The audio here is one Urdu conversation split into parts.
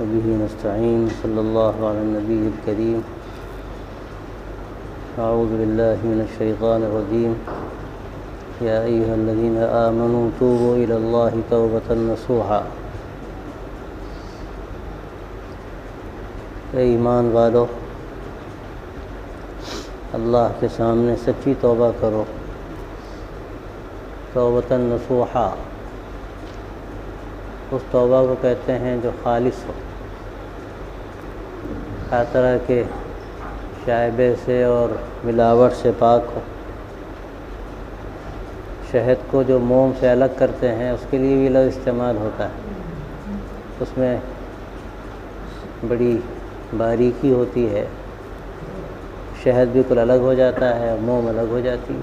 وبه نستعين صلى الله على النبي الكريم. أعوذ بالله من الشيطان الرجيم. يا أيها الذين آمنوا توبوا إلى الله توبة نصوحا. اے ایمان والو، اللہ کے سامنے سچی توبہ کرو. توبۃ نصوحا اس توبہ کو کہتے ہیں جو خالص ہو، ہر طرح کے شائبے سے اور ملاوٹ سے پاک ہو. شہد کو جو موم سے الگ کرتے ہیں اس کے لیے بھی لفظ استعمال ہوتا ہے. اس میں بڑی باریکی ہوتی ہے، شہد بالکل الگ ہو جاتا ہے اور موم الگ ہو جاتی ہے.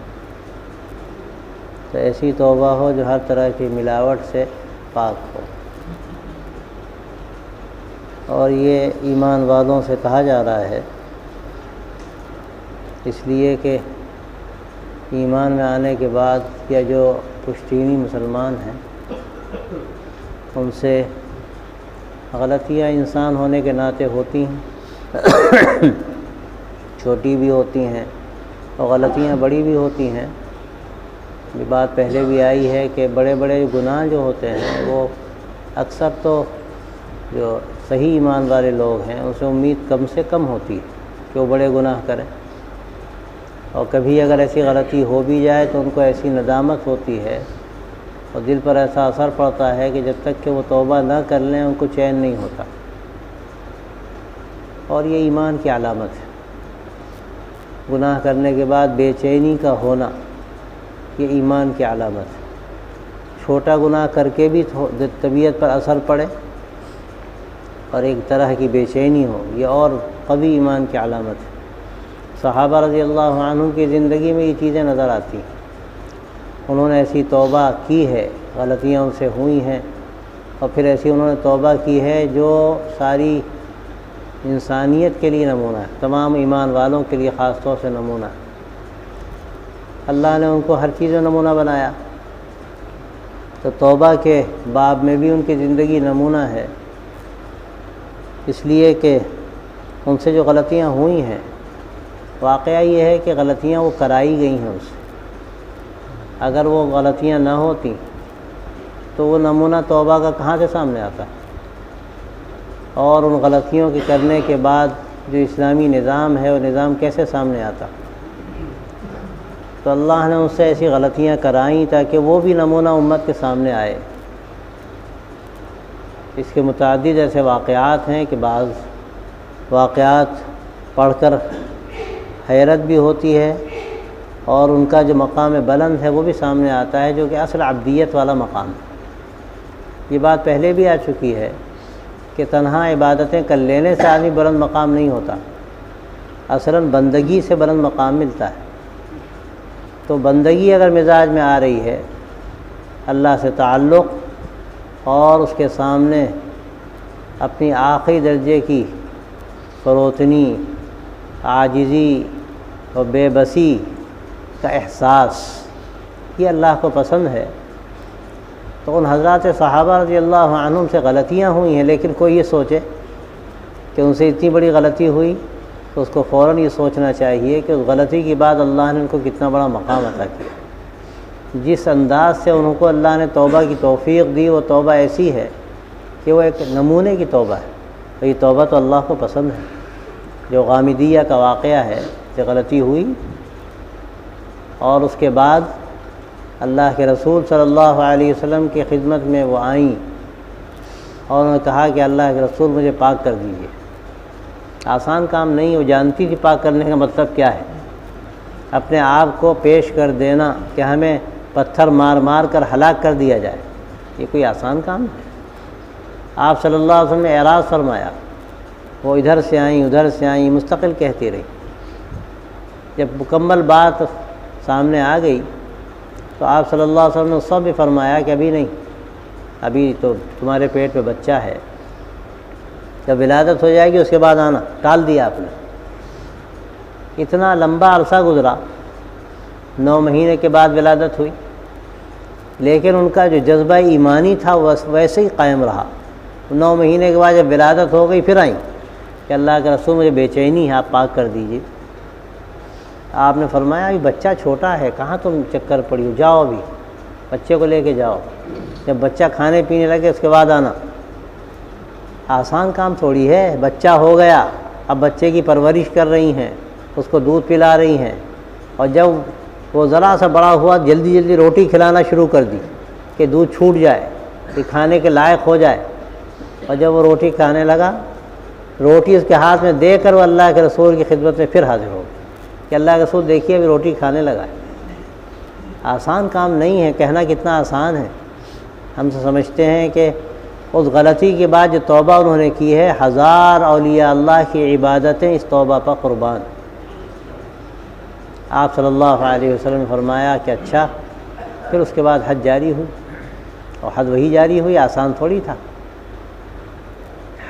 تو ایسی توبہ ہو جو ہر طرح کی ملاوٹ سے پاک ہو. اور یہ ایمان والوں سے کہا جا رہا ہے اس لیے کہ ایمان میں آنے کے بعد یا جو پشتینی مسلمان ہیں ان سے غلطیاں انسان ہونے کے ناطے ہوتی ہیں، چھوٹی بھی ہوتی ہیں اور غلطیاں بڑی بھی ہوتی ہیں. یہ بات پہلے بھی آئی ہے کہ بڑے بڑے گناہ جو ہوتے ہیں وہ اکثر تو جو صحیح ایمان والے لوگ ہیں ان سے امید کم سے کم ہوتی ہے کہ وہ بڑے گناہ کریں، اور کبھی اگر ایسی غلطی ہو بھی جائے تو ان کو ایسی ندامت ہوتی ہے اور دل پر ایسا اثر پڑتا ہے کہ جب تک کہ وہ توبہ نہ کر لیں ان کو چین نہیں ہوتا. اور یہ ایمان کی علامت ہے. گناہ کرنے کے بعد بے چینی کا ہونا یہ ایمان کی علامت ہے. چھوٹا گناہ کر کے بھی طبیعت پر اثر پڑے اور ایک طرح کی بے چینی ہو، یہ اور قوی ایمان کی علامت ہے. صحابہ رضی اللہ عنہم کی زندگی میں یہ چیزیں نظر آتی ہیں. انہوں نے ایسی توبہ کی ہے، غلطیاں ان سے ہوئی ہیں، اور پھر ایسی انہوں نے توبہ کی ہے جو ساری انسانیت کے لیے نمونہ ہے، تمام ایمان والوں کے لیے خاص طور سے نمونہ ہے. اللہ نے ان کو ہر چیز میں نمونہ بنایا، تو توبہ کے باب میں بھی ان کی زندگی نمونہ ہے. اس لیے کہ ان سے جو غلطیاں ہوئی ہیں، واقعہ یہ ہے کہ غلطیاں وہ کرائی گئی ہیں ان سے. اگر وہ غلطیاں نہ ہوتی تو وہ نمونہ توبہ کا کہاں سے سامنے آتا. اور ان غلطیوں کے کرنے کے بعد جو اسلامی نظام ہے وہ نظام کیسے سامنے آتا. تو اللہ نے ان سے ایسی غلطیاں کرائیں تاکہ وہ بھی نمونہ امت کے سامنے آئے. اس کے متعدد ایسے واقعات ہیں کہ بعض واقعات پڑھ کر حیرت بھی ہوتی ہے اور ان کا جو مقام بلند ہے وہ بھی سامنے آتا ہے، جو کہ اصل عبدیت والا مقام ہے. یہ بات پہلے بھی آ چکی ہے کہ تنہا عبادتیں کر لینے سے آدمی بلند مقام نہیں ہوتا، اصلاً بندگی سے بلند مقام ملتا ہے. تو بندگی اگر مزاج میں آ رہی ہے، اللہ سے تعلق اور اس کے سامنے اپنی آخری درجے کی فروتنی، عاجزی اور بے بسی کا احساس، یہ اللہ کو پسند ہے. تو ان حضرات صحابہ رضی اللہ عنہم سے غلطیاں ہوئی ہیں، لیکن کوئی یہ سوچے کہ ان سے اتنی بڑی غلطی ہوئی تو اس کو فوراً یہ سوچنا چاہیے کہ اس غلطی کے بعد اللہ نے ان کو کتنا بڑا مقام عطا کیا. جس انداز سے ان کو اللہ نے توبہ کی توفیق دی وہ توبہ ایسی ہے کہ وہ ایک نمونے کی توبہ ہے. اور یہ توبہ تو اللہ کو پسند ہے. جو غامدیہ کا واقعہ ہے کہ غلطی ہوئی اور اس کے بعد اللہ کے رسول صلی اللہ علیہ وسلم کی خدمت میں وہ آئیں اور انہوں نے کہا کہ اللہ کے رسول مجھے پاک کر دیجیے. آسان کام نہیں، وہ جانتی تھی پاک کرنے کا مطلب کیا ہے. اپنے آپ کو پیش کر دینا کہ ہمیں پتھر مار مار کر ہلاک کر دیا جائے، یہ کوئی آسان کام ہے. آپ صلی اللہ علیہ وسلم نے اعراض فرمایا. وہ ادھر سے آئیں ادھر سے آئیں، مستقل کہتی رہی. جب مکمل بات سامنے آ گئی تو آپ صلی اللہ علیہ وسلم نے سب بھی فرمایا کہ ابھی نہیں، ابھی تو تمہارے پیٹ میں بچہ ہے، جب ولادت ہو جائے گی اس کے بعد آنا. ٹال دیا آپ نے. اتنا لمبا عرصہ گزرا، 9 مہینے کے بعد ولادت ہوئی، لیکن ان کا جو جذبہ ایمانی تھا وہ ویسے ہی قائم رہا. 9 مہینے کے بعد جب ولادت ہو گئی پھر آئیں کہ اللہ کے رسول مجھے بے چینی ہے، آپ پاک کر دیجیے۔ آپ نے فرمایا ابھی بچہ چھوٹا ہے، کہاں تم چکر پڑی ہو، جاؤ ابھی بچے کو لے کے جاؤ، جب بچہ کھانے پینے لگے اس کے بعد آنا۔ آسان کام تھوڑی ہے، بچہ ہو گیا، اب بچے کی پرورش کر رہی ہیں، اس کو دودھ پلا رہی ہیں، اور جب وہ ذرا سا بڑا ہوا جلدی جلدی روٹی کھلانا شروع کر دی کہ دودھ چھوٹ جائے، کہ کھانے کے لائق ہو جائے، اور جب وہ روٹی کھانے لگا، روٹی اس کے ہاتھ میں دے کر وہ اللہ کے رسول کی خدمت میں پھر حاضر ہو گئی کہ اللہ کے رسول دیکھیے ابھی روٹی کھانے لگا ہے۔ آسان کام نہیں ہے، کہنا کتنا آسان ہے، ہم تو سمجھتے ہیں کہ اس غلطی کے بعد جو توبہ انہوں نے کی ہے، 1000 اولیاء اللہ کی عبادتیں اس توبہ پر قربان۔ آپ صلی اللہ علیہ وسلم نے فرمایا کہ اچھا، پھر اس کے بعد حج جاری ہوئی، اور حج وہی جاری ہوئی، آسان تھوڑی تھا۔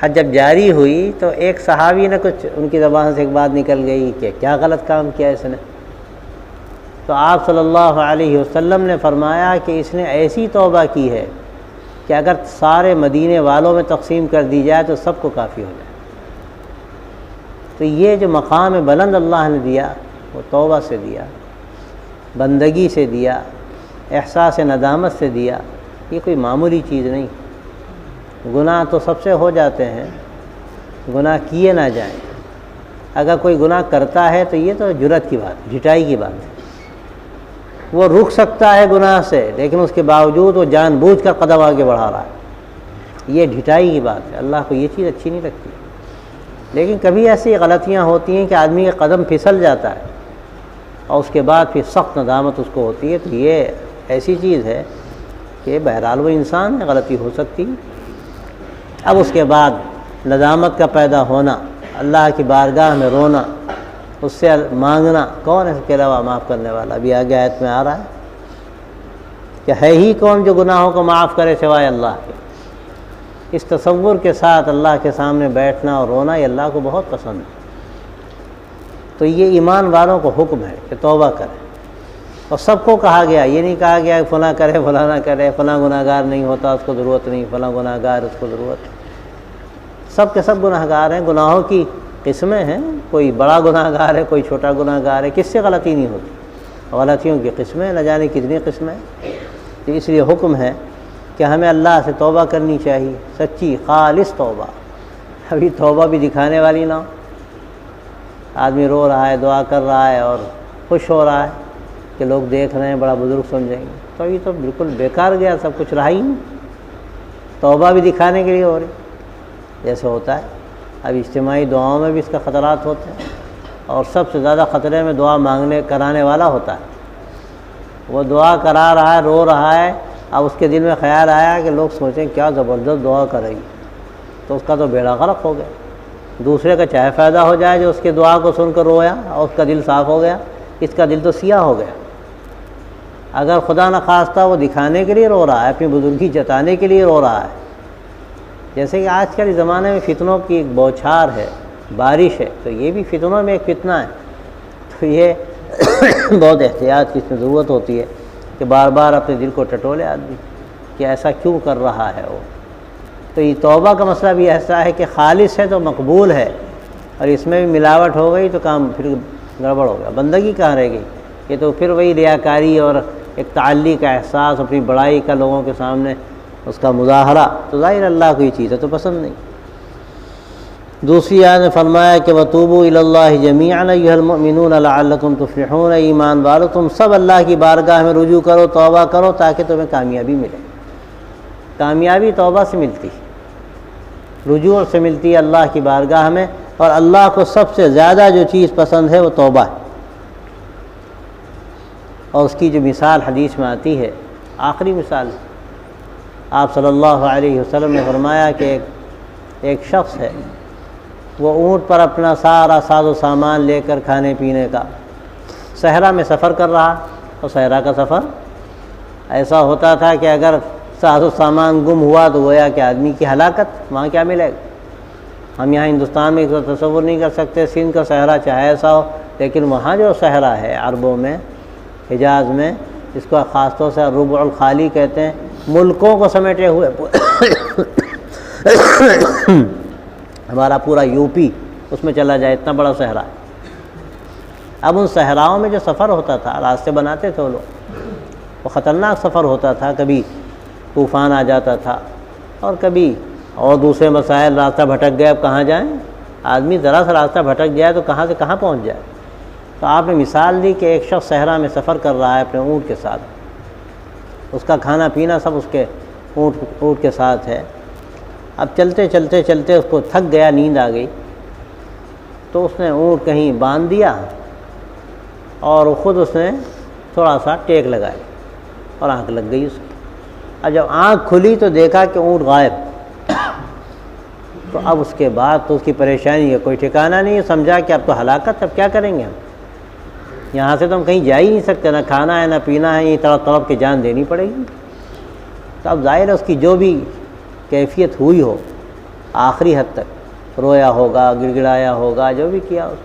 حج جب جاری ہوئی تو ایک صحابی نے کچھ ان کی زبان سے ایک بات نکل گئی کہ کیا غلط کام کیا اس نے، تو آپ صلی اللہ علیہ وسلم نے فرمایا کہ اس نے ایسی توبہ کی ہے کہ اگر سارے مدینے والوں میں تقسیم کر دی جائے تو سب کو کافی ہو جائے۔ تو یہ جو مقام بلند اللہ نے دیا وہ توبہ سے دیا، بندگی سے دیا، احساس ندامت سے دیا، یہ کوئی معمولی چیز نہیں۔ گناہ تو سب سے ہو جاتے ہیں، گناہ کیے نہ جائیں۔ اگر کوئی گناہ کرتا ہے تو یہ تو جرأت کی بات، ڈھٹائی کی بات ہے، وہ رک سکتا ہے گناہ سے لیکن اس کے باوجود وہ جان بوجھ کر قدم آگے بڑھا رہا ہے، یہ ڈھٹائی کی بات ہے۔ اللہ کو یہ چیز اچھی نہیں لگتی۔ لیکن کبھی ایسی غلطیاں ہوتی ہیں کہ آدمی کا قدم پھسل جاتا ہے اور اس کے بعد پھر سخت ندامت اس کو ہوتی ہے، تو یہ ایسی چیز ہے کہ بہرحال وہ انسان ہے، غلطی ہو سکتی ہے۔ اب اس کے بعد ندامت کا پیدا ہونا، اللہ کی بارگاہ میں رونا، اس سے مانگنا، کون ہے اس کے علاوہ معاف کرنے والا؟ ابھی آگے آیت میں آ رہا ہے کہ ہے ہی کون جو گناہوں کو معاف کرے سوائے اللہ کے۔ اس تصور کے ساتھ اللہ کے سامنے بیٹھنا اور رونا یہ اللہ کو بہت پسند ہے۔ تو یہ ایمان والوں کو حکم ہے کہ توبہ کریں، اور سب کو کہا گیا، یہ نہیں کہا گیا کہ فلاں کرے فلاں نہ کرے، فلاں گناہ گار نہیں ہوتا اس کو ضرورت نہیں، فلاں گناہ گار اس کو ضرورت ہے۔ سب کے سب گناہ گار ہیں، گناہوں کی قسمیں ہیں، کوئی بڑا گناہ گار ہے، کوئی چھوٹا گناہ گار ہے، کس سے غلطی نہیں ہوتی، غلطیوں کی قسمیں نہ جانے کتنی قسمیں۔ تو اس لیے حکم ہے کہ ہمیں اللہ سے توبہ کرنی چاہیے، سچی خالص توبہ۔ ابھی توبہ بھی دکھانے والی نہ ہو، آدمی رو رہا ہے، دعا کر رہا ہے اور خوش ہو رہا ہے کہ لوگ دیکھ رہے ہیں، بڑا بزرگ سمجھیں گے، تو یہ تو بالکل بیکار گیا، سب کچھ رہا ہی نہیں۔ توبہ بھی دکھانے کے لیے ہو رہی، جیسے ہوتا ہے اب اجتماعی دعاؤں میں بھی اس کا خطرات ہوتے ہیں، اور سب سے زیادہ خطرے میں دعا مانگنے کرانے والا ہوتا ہے۔ وہ دعا کرا رہا ہے، رو رہا ہے، اب اس کے دل میں خیال آیا کہ لوگ سوچیں کیا زبردست دعا کر رہی، تو اس کا تو بیڑا غرق ہو گیا۔ دوسرے کا چاہے فائدہ ہو جائے جو اس کی دعا کو سن کر رویا اور اس کا دل صاف ہو گیا، اس کا دل تو سیاہ ہو گیا۔ اگر خدا نخواستہ وہ دکھانے کے لیے رو رہا ہے، اپنی بزرگی جتانے کے لیے رو رہا ہے، جیسے کہ آج کل زمانے میں فتنوں کی ایک بوچھار ہے، بارش ہے، تو یہ بھی فتنوں میں ایک فتنہ ہے، تو یہ بہت احتیاط کی اس میں ضرورت ہوتی ہے کہ بار بار اپنے دل کو ٹٹولے آدمی کہ ایسا کیوں کر رہا ہے وہ۔ تو یہ توبہ کا مسئلہ بھی ایسا ہے کہ خالص ہے تو مقبول ہے، اور اس میں بھی ملاوٹ ہو گئی تو کام پھر گڑبڑ ہو گیا، بندگی کہاں رہ گئی؟ یہ تو پھر وہی ریاکاری اور ایک تعلی کا احساس، اپنی بڑائی کا لوگوں کے سامنے اس کا مظاہرہ، تو ظاہر اللہ کو یہ چیزیں تو پسند نہیں۔ دوسری آیت نے فرمایا کہ وَتُوبُوا إِلَى اللَّهِ جَمِيعًا أَيُّهَا الْمُؤْمِنُونَ لَعَلَّكُمْ تُفْلِحُونَ، ایمان والو تم سب اللہ کی بارگاہ میں رجوع کرو، توبہ کرو تاکہ تمہیں کامیابی ملے۔ کامیابی توبہ سے ملتی، رجوع سے ملتی ہے اللہ کی بارگاہ میں، اور اللہ کو سب سے زیادہ جو چیز پسند ہے وہ توبہ ہے۔ اور اس کی جو مثال حدیث میں آتی ہے، آخری مثال، آپ صلی اللہ علیہ وسلم نے فرمایا کہ ایک شخص ہے، وہ اونٹ پر اپنا سارا ساز و سامان لے کر کھانے پینے کا صحرا میں سفر کر رہا، اور صحرا کا سفر ایسا ہوتا تھا کہ اگر ساز و سامان گم ہوا تو گویا کہ آدمی کی ہلاکت، وہاں کیا ملے گا؟ ہم یہاں ہندوستان میں تصور نہیں کر سکتے، سندھ کا صحرا چاہے ایسا ہو، لیکن وہاں جو صحرا ہے عربوں میں، حجاز میں، اس کو خاص طور سے ربع الخالی کہتے ہیں، ملکوں کو سمیٹے ہوئے ہمارا پورا یوپی اس میں چلا جائے، اتنا بڑا صحرا ہے۔ اب ان صحراؤں میں جو سفر ہوتا تھا، راستے بناتے تھے وہ لوگ، وہ خطرناک سفر ہوتا تھا، کبھی طوفان آ جاتا تھا اور کبھی اور دوسرے مسائل، راستہ بھٹک گئے، اب کہاں جائیں؟ آدمی ذرا سا راستہ بھٹک جائے تو کہاں سے کہاں پہنچ جائے۔ تو آپ نے مثال دی کہ ایک شخص صحرا میں سفر کر رہا ہے اپنے اونٹ کے ساتھ، اس کا کھانا پینا سب اس کے اونٹ کے ساتھ ہے۔ اب چلتے چلتے چلتے اس کو تھک گیا، نیند آ گئی، تو اس نے اونٹ کہیں باندھ دیا اور خود اس نے تھوڑا سا ٹیک لگائی اور آنکھ لگ گئی اس کی۔ اور جب آنکھ کھلی تو دیکھا کہ اونٹ غائب۔ تو اب اس کے بعد تو اس کی پریشانی کا کوئی ٹھکانہ نہیں، سمجھا کہ اب تو ہلاکت، اب کیا کریں گے ہم، یہاں سے تو ہم کہیں جا ہی نہیں سکتے، نہ کھانا ہے نہ پینا ہے، یہ تڑپ تڑپ کے جان دینی پڑے گی۔ تو اب ظاہر ہے اس کی جو بھی کیفیت ہوئی ہو، آخری حد تک رویا ہوگا، گڑ گڑایا ہوگا، جو بھی کیا اس۔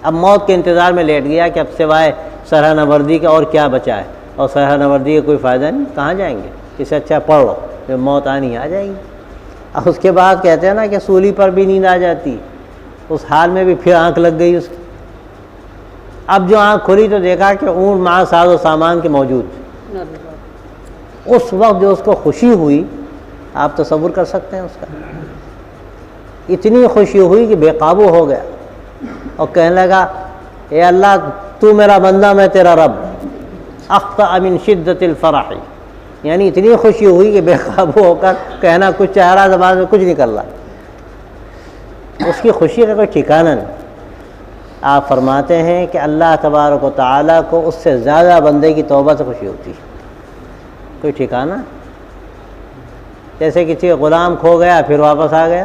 اب موت کے انتظار میں لیٹ گیا کہ اب سوائے سرح نوردی کا اور کیا بچا ہے، اور سرح نوردی کا کوئی فائدہ نہیں، کہاں جائیں گے، اس سے اچھا پڑھ لو، جب موت آنی آ جائے گی۔ اب اس کے بعد کہتے ہیں نا کہ سولی پر بھی نیند آ جاتی، اس حال میں بھی پھر آنکھ لگ گئی اس کی۔ اب جو آنکھ کھلی تو دیکھا کہ اونٹ مع ساز و سامان کے موجود۔ اس وقت جو اس کو خوشی ہوئی، آپ تصور کر سکتے ہیں اس کا، اتنی خوشی ہوئی کہ بے قابو ہو گیا اور کہنے لگا اے اللہ تو میرا بندہ میں تیرا رب، اخطأ من شدت الفرح، یعنی اتنی خوشی ہوئی کہ بے قابو ہو کر کہنا کچھ چاہ رہا، زبان میں کچھ نہیں کر رہا، اس کی خوشی کا کوئی ٹھکانہ نہیں۔ آپ فرماتے ہیں کہ اللہ تبارک و تعالیٰ کو اس سے زیادہ بندے کی توبہ سے خوشی ہوتی ہے، کوئی ٹھکانہ۔ جیسے کسی غلام کھو گیا پھر واپس آ گیا،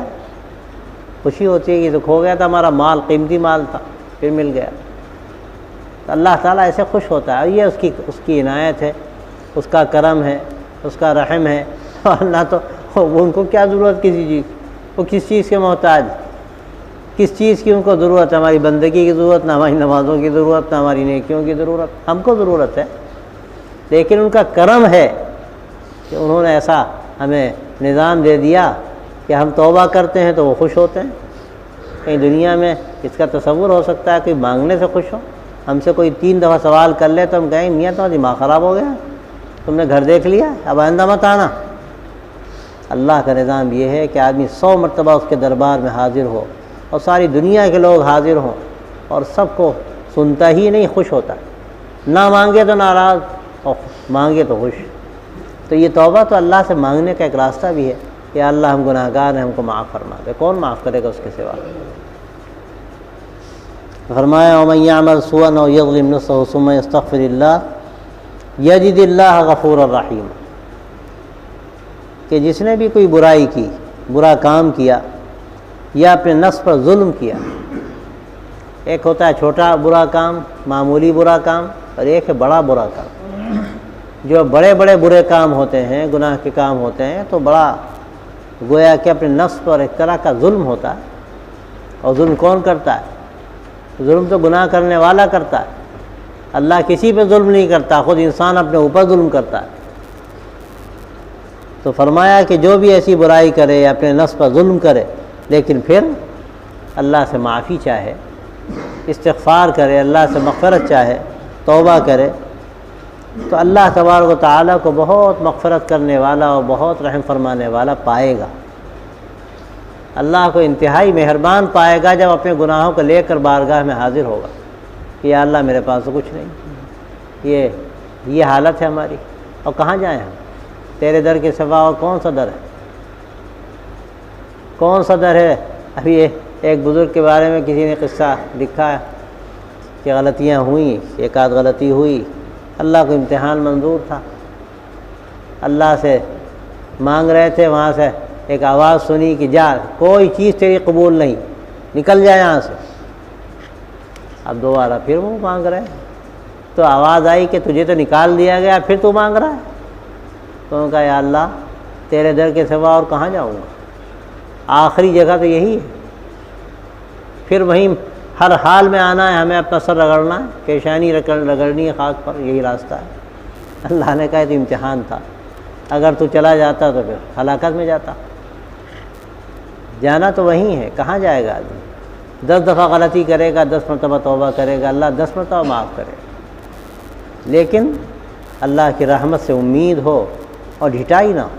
خوشی ہوتی ہے کہ تو کھو گیا تھا ہمارا مال، قیمتی مال تھا، پھر مل گیا۔ تو اللہ تعالیٰ ایسے خوش ہوتا ہے، اور یہ اس کی عنایت ہے، اس کا کرم ہے، اس کا رحم ہے۔ اللہ تو ان کو کیا ضرورت کسی چیز، وہ کس چیز کے محتاج، کس چیز کی ان کو ضرورت ہے؟ ہماری بندگی کی ضرورت، نہ ہماری نمازوں کی ضرورت، نہ ہماری نیکیوں کی ضرورت، ہم کو ضرورت ہے، لیکن ان کا کرم ہے کہ انہوں نے ایسا ہمیں نظام دے دیا کہ ہم توبہ کرتے ہیں تو وہ خوش ہوتے ہیں۔ کہیں دنیا میں اس کا تصور ہو سکتا ہے کوئی مانگنے سے خوش ہو؟ ہم سے کوئی 3 دفعہ سوال کر لے تو ہم کہیں میاں تمہارا دماغ خراب ہو گیا، تم نے گھر دیکھ لیا، اب آئندہ مت آنا۔ اللہ کا نظام یہ ہے کہ آدمی 100 مرتبہ اس کے دربار میں حاضر ہو اور ساری دنیا کے لوگ حاضر ہوں اور سب کو سنتا ہی نہیں، خوش ہوتا ہے، نہ مانگے تو ناراض اور مانگے تو خوش۔ تو یہ توبہ تو اللہ سے مانگنے کا ایک راستہ بھی ہے کہ اللہ ہم گناہ گار ہیں، ہم کو معاف فرما دے، کون معاف کرے گا اس کے سوا۔ فرمایا وَمَن يَعْمَلْ سُوءًا أَوْ يَظْلِمْ نَفْسَهُ ثُمَّ يَسْتَغْفِرِ اللَّهَ يَجِدِ اللَّهَ غَفُورًا رَحِيمًا، کہ جس نے بھی کوئی برائی کی، برا کام کیا یا اپنے نفس پر ظلم کیا، ایک ہوتا ہے چھوٹا برا کام، معمولی برا کام، اور ایک ہے بڑا برا کام۔ جو بڑے بڑے برے کام ہوتے ہیں، گناہ کے کام ہوتے ہیں، تو بڑا گویا کہ اپنے نفس پر ایک طرح کا ظلم ہوتا ہے۔ اور ظلم کون کرتا ہے؟ ظلم تو گناہ کرنے والا کرتا ہے، اللہ کسی پہ ظلم نہیں کرتا، خود انسان اپنے اوپر ظلم کرتا ہے۔ تو فرمایا کہ جو بھی ایسی برائی کرے یا اپنے نفس پر ظلم کرے لیکن پھر اللہ سے معافی چاہے، استغفار کرے، اللہ سے مغفرت چاہے، توبہ کرے، تو اللہ تبارک و تعالیٰ کو بہت مغفرت کرنے والا اور بہت رحم فرمانے والا پائے گا۔ اللہ کو انتہائی مہربان پائے گا جب اپنے گناہوں کو لے کر بارگاہ میں حاضر ہوگا کہ یا اللہ میرے پاس تو کچھ نہیں، یہ حالت ہے ہماری، اور کہاں جائیں ہم؟ تیرے در کے سوا اور کون سا در ہے؟ کون سا در ہے؟ ابھی ایک بزرگ کے بارے میں کسی نے قصہ لکھا ہے کہ غلطیاں ہوئیں، ایک آدھ غلطی ہوئی، اللہ کو امتحان منظور تھا، اللہ سے مانگ رہے تھے، وہاں سے ایک آواز سنی کہ جا، کوئی چیز تیری قبول نہیں، نکل جائے یہاں سے۔ اب دوبارہ پھر وہ مانگ رہے ہیں، تو آواز آئی کہ تجھے تو نکال دیا گیا، پھر تو مانگ رہا ہے۔ تو انہوں نے کہا یا اللہ تیرے در کے سوا اور کہاں جاؤں گا، آخری جگہ تو یہی ہے، پھر وہیں ہر حال میں آنا ہے، ہمیں اپنا سر رگڑنا ہے، پیشانی رگڑنی ہے خاک پر، یہی راستہ ہے۔ اللہ نے کہا تو امتحان تھا، اگر تو چلا جاتا تو پھر ہلاکت میں جاتا، جانا تو وہیں ہے، کہاں جائے گا آدمی؟ 10 دفعہ غلطی کرے گا، 10 مرتبہ توبہ کرے گا، اللہ 10 مرتبہ معاف کرے گا، لیکن اللہ کی رحمت سے امید ہو اور ڈھٹائی نہ ہو۔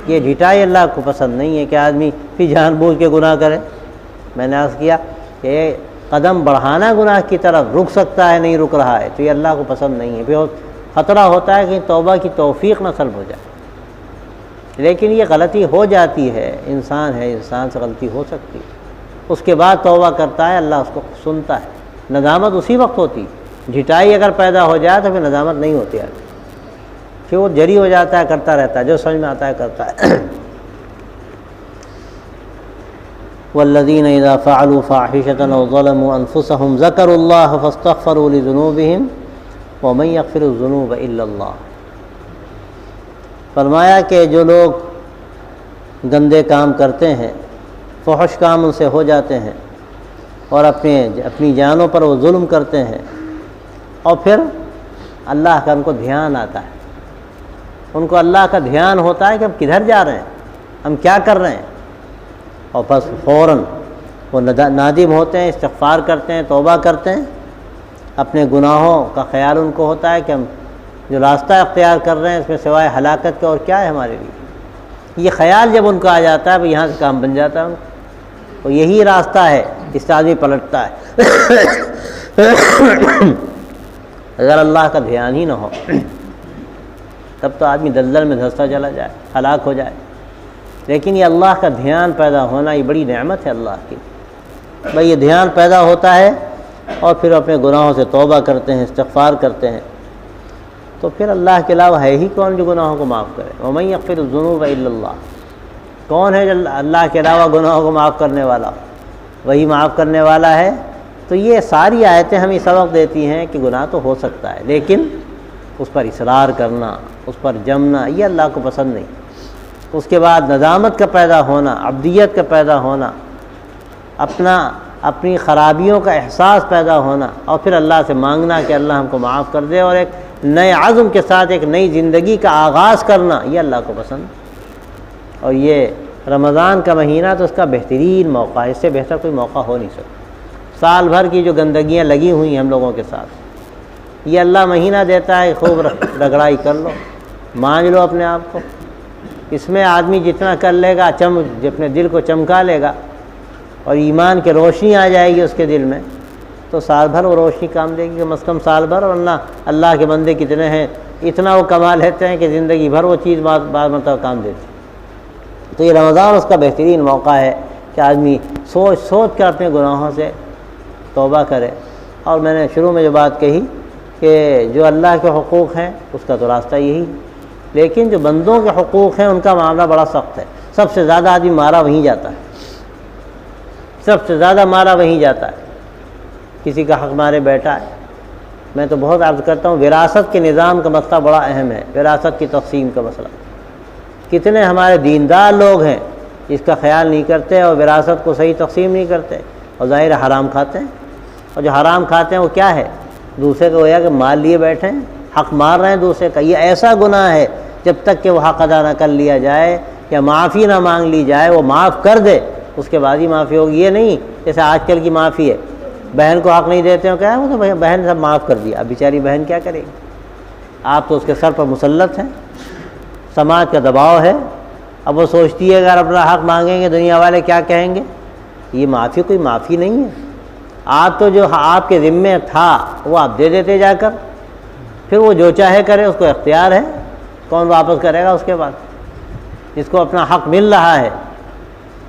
یہ ڈھٹائی اللہ کو پسند نہیں ہے کہ آدمی پھر جان بوجھ کے گناہ کرے۔ میں نے عرض کیا کہ قدم بڑھانا گناہ کی طرف رک سکتا ہے، نہیں رک رہا ہے، تو یہ اللہ کو پسند نہیں ہے۔ پھر خطرہ ہوتا ہے کہ توبہ کی توفیق نہ سلب ہو جائے۔ لیکن یہ غلطی ہو جاتی ہے، انسان ہے، انسان سے غلطی ہو سکتی ہے، اس کے بعد توبہ کرتا ہے، اللہ اس کو سنتا ہے۔ ندامت اسی وقت ہوتی، ڈھٹائی اگر پیدا ہو جائے تو پھر ندامت نہیں ہوتی ہے، پھر وہ جری ہو جاتا ہے، کرتا رہتا ہے، جو سمجھ میں آتا ہے کرتا ہے۔ والذین اذا فعلوا فاحشۃ او ظلموا انفسهم ذکروا اللہ فاستغفروا لذنوبهم ومن یغفر الذنوب الا اللہ۔ فرمایا کہ جو لوگ گندے کام کرتے ہیں، فحش کام ان سے ہو جاتے ہیں، اور اپنی جانوں پر وہ ظلم کرتے ہیں، اور پھر اللہ کا ان کو دھیان آتا ہے، ان کو اللہ کا دھیان ہوتا ہے کہ ہم کدھر جا رہے ہیں، ہم کیا کر رہے ہیں، اور بس فوراً وہ نادم ہوتے ہیں، استغفار کرتے ہیں، توبہ کرتے ہیں، اپنے گناہوں کا خیال ان کو ہوتا ہے کہ ہم جو راستہ اختیار کر رہے ہیں اس میں سوائے ہلاکت کے اور کیا ہے ہمارے لیے۔ یہ خیال جب ان کو آ جاتا ہے، یہاں سے کام بن جاتا ہے ان کو، اور یہی راستہ ہے جس سے آدمی پلٹتا ہے۔ اگر اللہ کا دھیان ہی نہ ہو تب تو آدمی دلدل میں دھنستا چلا جائے، ہلاک ہو جائے۔ لیکن یہ اللہ کا دھیان پیدا ہونا یہ بڑی نعمت ہے اللہ کی۔ بھائی یہ دھیان پیدا ہوتا ہے اور پھر اپنے گناہوں سے توبہ کرتے ہیں، استغفار کرتے ہیں، تو پھر اللہ کے علاوہ ہے ہی کون جو گناہوں کو معاف کرے؟ وَمَن یغفر الذُّنُوبَ إِلَّا اللَّهُ۔ کون ہے جو اللہ کے علاوہ گناہوں کو معاف کرنے والا؟ وہی معاف کرنے والا ہے۔ تو یہ ساری آیتیں ہمیں سبق دیتی ہیں کہ گناہ تو ہو سکتا ہے، لیکن اس پر اصرار کرنا، اس پر جمنا، یہ اللہ کو پسند نہیں۔ اس کے بعد ندامت کا پیدا ہونا، عبدیت کا پیدا ہونا، اپنی خرابیوں کا احساس پیدا ہونا، اور پھر اللہ سے مانگنا کہ اللہ ہم کو معاف کر دے، اور ایک نئے عزم کے ساتھ ایک نئی زندگی کا آغاز کرنا، یہ اللہ کو پسند۔ اور یہ رمضان کا مہینہ تو اس کا بہترین موقع ہے، اس سے بہتر کوئی موقع ہو نہیں سکتا۔ سال بھر کی جو گندگیاں لگی ہوئی ہیں ہم لوگوں کے ساتھ، یہ اللہ مہینہ دیتا ہے، خوب رگڑائی کر لو، مانج لو اپنے آپ کو۔ اس میں آدمی جتنا کر لے گا، اپنے دل کو چمکا لے گا، اور ایمان کی روشنی آ جائے گی اس کے دل میں، تو سال بھر وہ روشنی کام دے گی، کم از کم سال بھر۔ ورنہ اللہ کے بندے کتنے ہیں، اتنا وہ کما لیتے ہیں کہ زندگی بھر وہ چیز بعض مرتبہ کام دیتی۔ تو یہ رمضان اس کا بہترین موقع ہے کہ آدمی سوچ کر اپنے گناہوں سے توبہ کرے۔ اور میں نے شروع میں جو بات کہی کہ جو اللہ کے حقوق ہیں اس کا تو راستہ یہی، لیکن جو بندوں کے حقوق ہیں ان کا معاملہ بڑا سخت ہے۔ سب سے زیادہ آدمی مارا وہیں جاتا ہے، سب سے زیادہ مارا وہیں جاتا ہے، کسی کا حق مارے بیٹھا ہے۔ میں تو بہت عرض کرتا ہوں، وراثت کے نظام کا مسئلہ بڑا اہم ہے، وراثت کی تقسیم کا مسئلہ۔ کتنے ہمارے دیندار لوگ ہیں اس کا خیال نہیں کرتے اور وراثت کو صحیح تقسیم نہیں کرتے، اور ظاہر حرام کھاتے ہیں، اور جو حرام کھاتے ہیں وہ کیا ہے؟ دوسرے کو گویا کہ مال لیے بیٹھے ہیں، حق مار رہے ہیں دوسرے کا۔ یہ ایسا گناہ ہے جب تک کہ وہ حق ادا نہ کر لیا جائے یا معافی نہ مانگ لی جائے، وہ معاف کر دے اس کے بعد ہی معافی ہوگی۔ یہ نہیں جیسے آج کل کی معافی ہے، بہن کو حق نہیں دیتے ہو، کیا ہے وہ تو بہن سب معاف کر دیا، اب بیچاری بہن کیا کرے گی؟ آپ تو اس کے سر پر مسلط ہیں، سماج کا دباؤ ہے، اب وہ سوچتی ہے اگر اپنا حق مانگیں گے دنیا والے کیا کہیں گے۔ یہ معافی کوئی معافی نہیں ہے۔ آپ تو جو آپ کے ذمے تھا وہ آپ دے دیتے جا کر، پھر وہ جو چاہے کرے، اس کو اختیار ہے، کون واپس کرے گا اس کے بعد؟ جس کو اپنا حق مل رہا ہے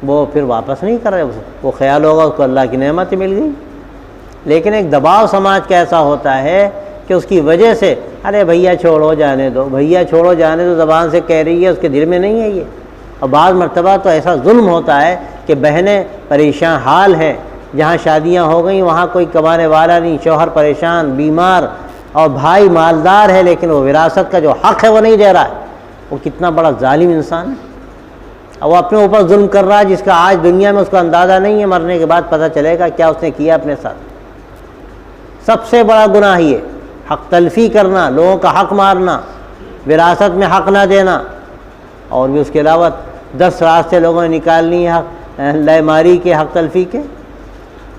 وہ پھر واپس نہیں کر رہے، وہ خیال ہوگا اس کو اللہ کی نعمت مل گئی۔ لیکن ایک دباؤ سماج کا ایسا ہوتا ہے کہ اس کی وجہ سے ارے بھیا چھوڑو جانے دو، بھیا چھوڑو جانے دو، زبان سے کہہ رہی ہے، اس کے دل میں نہیں ہے یہ۔ اور بعض مرتبہ تو ایسا ظلم ہوتا ہے کہ بہنیں پریشان حال ہیں، جہاں شادیاں ہو گئیں وہاں کوئی کمانے والا نہیں، شوہر پریشان بیمار، اور بھائی مالدار ہے لیکن وہ وراثت کا جو حق ہے وہ نہیں دے رہا ہے۔ وہ کتنا بڑا ظالم انسان ہے، اور وہ اپنے اوپر ظلم کر رہا ہے جس کا آج دنیا میں اس کو اندازہ نہیں ہے، مرنے کے بعد پتہ چلے گا کیا اس نے کیا اپنے ساتھ۔ سب سے بڑا گناہ یہ حق تلفی کرنا، لوگوں کا حق مارنا، وراثت میں حق نہ دینا، اور بھی اس کے علاوہ 10 راستے لوگوں نے نکال لیے حق، لے ماری کے، حق تلفی کے،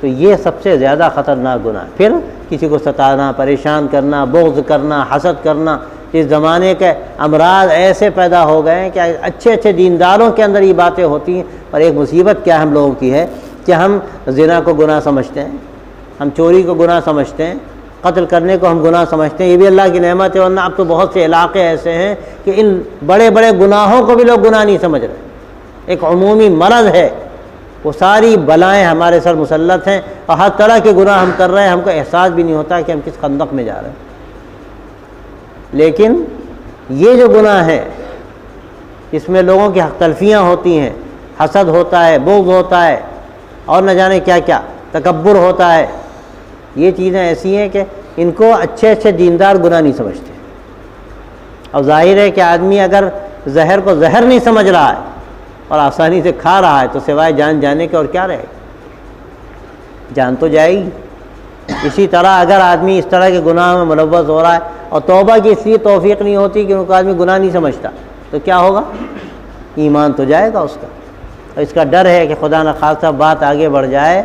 تو یہ سب سے زیادہ خطرناک گناہ ہے۔ پھر کسی کو ستانا، پریشان کرنا، بغض کرنا، حسد کرنا، اس زمانے کے امراض ایسے پیدا ہو گئے ہیں کہ اچھے اچھے دینداروں کے اندر یہ باتیں ہوتی ہیں۔ اور ایک مصیبت کیا ہم لوگوں کی ہے کہ ہم زنا کو گناہ سمجھتے ہیں، ہم چوری کو گناہ سمجھتے ہیں، قتل کرنے کو ہم گناہ سمجھتے ہیں۔ یہ بھی اللہ کی نعمت ہے، ورنہ اب تو بہت سے علاقے ایسے ہیں کہ ان بڑے بڑے گناہوں کو بھی لوگ گناہ نہیں سمجھ رہے۔ ایک عمومی مرض ہے، وہ ساری بلائیں ہمارے سر مسلط ہیں اور ہر طرح کے گناہ ہم کر رہے ہیں، ہم کو احساس بھی نہیں ہوتا کہ ہم کس خندق میں جا رہے ہیں۔ لیکن یہ جو گناہ ہے، اس میں لوگوں کی حق تلفیاں ہوتی ہیں، حسد ہوتا ہے، بغض ہوتا ہے، اور نہ جانے کیا کیا، تکبر ہوتا ہے، یہ چیزیں ایسی ہیں کہ ان کو اچھے اچھے دیندار گناہ نہیں سمجھتے۔ اور ظاہر ہے کہ آدمی اگر زہر کو زہر نہیں سمجھ رہا ہے اور آسانی سے کھا رہا ہے تو سوائے جان جانے کے اور کیا رہے گا؟ جان تو جائے گی۔ اسی طرح اگر آدمی اس طرح کے گناہ میں ملوث ہو رہا ہے اور توبہ کی اس لیے توفیق نہیں ہوتی کہ ان کو آدمی گناہ نہیں سمجھتا، تو کیا ہوگا؟ ایمان تو جائے گا اس کا، اور اس کا ڈر ہے کہ خدا نہ خواستہ بات آگے بڑھ جائے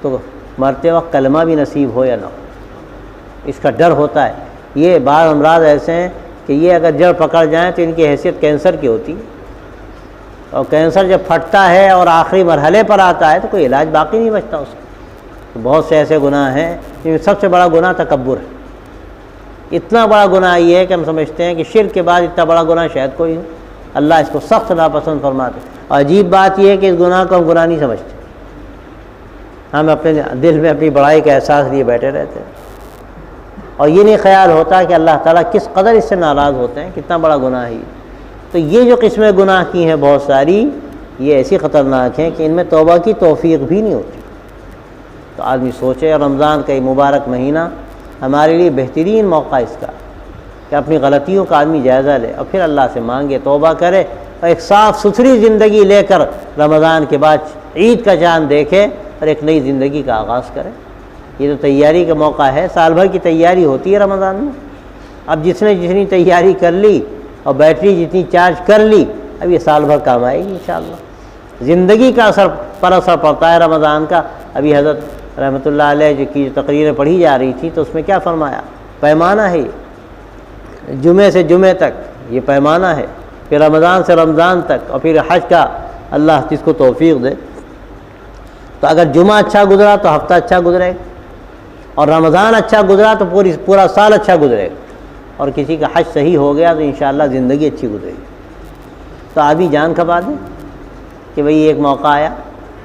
تو مرتے وقت کلمہ بھی نصیب ہو یا نہ ہو، اس کا ڈر ہوتا ہے۔ یہ بعض امراض ایسے ہیں کہ یہ اگر جڑ پکڑ جائیں تو ان کی حیثیت کینسر کی ہوتی ہے، اور کینسر جب پھٹتا ہے اور آخری مرحلے پر آتا ہے تو کوئی علاج باقی نہیں بچتا اس کا۔ تو بہت سے ایسے گناہ ہیں جن میں سب سے بڑا گناہ تکبر ہے۔ اتنا بڑا گناہ یہ ہے کہ ہم سمجھتے ہیں کہ شرک کے بعد اتنا بڑا گناہ شاید کوئی ہو، اللہ اس کو سخت ناپسند فرماتے ہیں۔ اور عجیب بات یہ ہے کہ اس گناہ کو ہم گناہ نہیں سمجھتے، ہم اپنے دل میں اپنی بڑائی کا احساس لیے بیٹھے رہتے ہیں، اور یہ نہیں خیال ہوتا کہ اللہ تعالیٰ کس قدر اس سے ناراض ہوتے ہیں، کتنا بڑا گناہ ہے یہ۔ تو یہ جو قسمیں گناہ کی ہیں بہت ساری، یہ ایسی خطرناک ہیں کہ ان میں توبہ کی توفیق بھی نہیں ہوتی۔ تو آدمی سوچے، رمضان کا یہ مبارک مہینہ ہمارے لیے بہترین موقع اس کا کہ اپنی غلطیوں کا آدمی جائزہ لے اور پھر اللہ سے مانگے، توبہ کرے، اور ایک صاف ستھری زندگی لے کر رمضان کے بعد عید کا چاند دیکھے اور ایک نئی زندگی کا آغاز کرے۔ یہ تو تیاری کا موقع ہے، سال بھر کی تیاری ہوتی ہے رمضان میں۔ اب جس نے جتنی تیاری کر لی اور بیٹری جتنی چارج کر لی، اب یہ سال بھر کام آئے گی انشاءاللہ۔ زندگی کا اثر پڑتا ہے رمضان کا۔ ابھی حضرت رحمۃ اللہ علیہ کی جو تقریریں پڑھی جا رہی تھی تو اس میں کیا فرمایا؟ پیمانہ ہے یہ، جمعے سے جمعے تک یہ پیمانہ ہے، پھر رمضان سے رمضان تک، اور پھر حج کا اللہ جس کو توفیق دے۔ تو اگر جمعہ اچھا گزرا تو ہفتہ اچھا گزرے گا، اور رمضان اچھا گزرا تو پورا سال اچھا گزرے گا، اور کسی کا حج صحیح ہو گیا تو انشاءاللہ زندگی اچھی گزرے گی۔ تو آدمی جان کھپا دے کہ بھئی ایک موقع آیا،